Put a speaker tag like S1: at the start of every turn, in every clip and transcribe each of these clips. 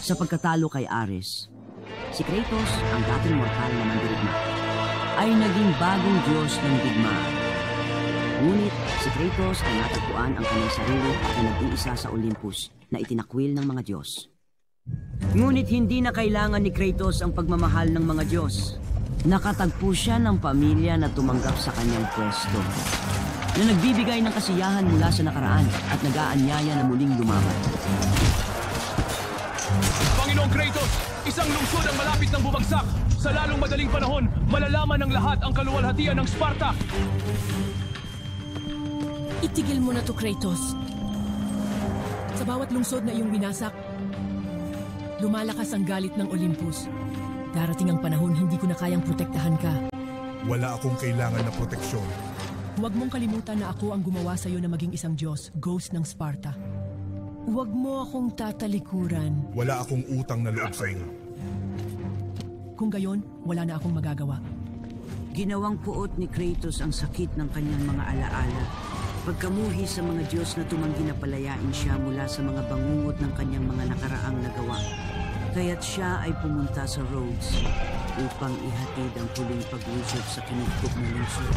S1: sa pagkatalo kay Ares. Si Kratos, ang dating mortal na mandirigma, ay naging bagong Diyos ng digmaan. Ngunit si Kratos ay natagpuan ang kanyang sarili na nag-iisa sa Olympus na itinakwil ng mga Diyos. Ngunit hindi na kailangan ni Kratos ang pagmamahal ng mga Diyos. Nakatagpo siya ng pamilya na tumanggap sa kanyang pwesto, na nagbibigay ng kasiyahan mula sa nakaraan at nag-aanyaya na muling lumaban.
S2: Panginoong Kratos, isang lungsod ang malapit ng bumagsak. Sa lalong madaling panahon, malalaman ng lahat ang kaluwalhatian ng Sparta.
S3: Itigil mo na to, Kratos. Sa bawat lungsod na iyong winasak, lumalakas ang galit ng Olympus. Darating ang panahon, hindi ko na kayang protektahan ka.
S4: Wala akong kailangan na proteksyon.
S3: Huwag mong kalimutan na ako ang gumawa sa iyo na maging isang Diyos, Ghost ng Sparta. Huwag mo akong tatalikuran.
S4: Wala akong utang na loob sa iyo.
S3: Kung gayon, wala na akong magagawa.
S1: Ginawang puot ni Kratos ang sakit ng kanyang mga alaala. Pagkamuhi sa mga Diyos na tumanggi na palayain siya mula sa mga bangungot ng kanyang mga nakaraang nagawa. Kaya't siya ay pumunta sa Rhodes upang ihatid ang huling pag-usap sa kinugtog na lungsod.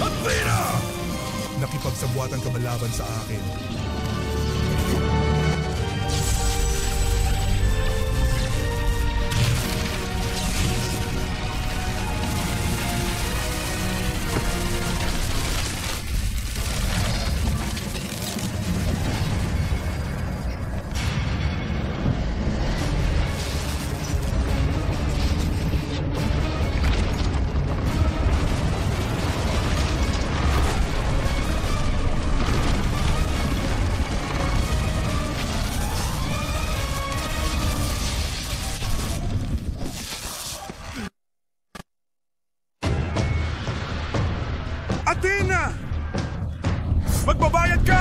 S4: Athena! Nakipagsabwatan ka malaban sa akin. Athena! Magbabayad ka!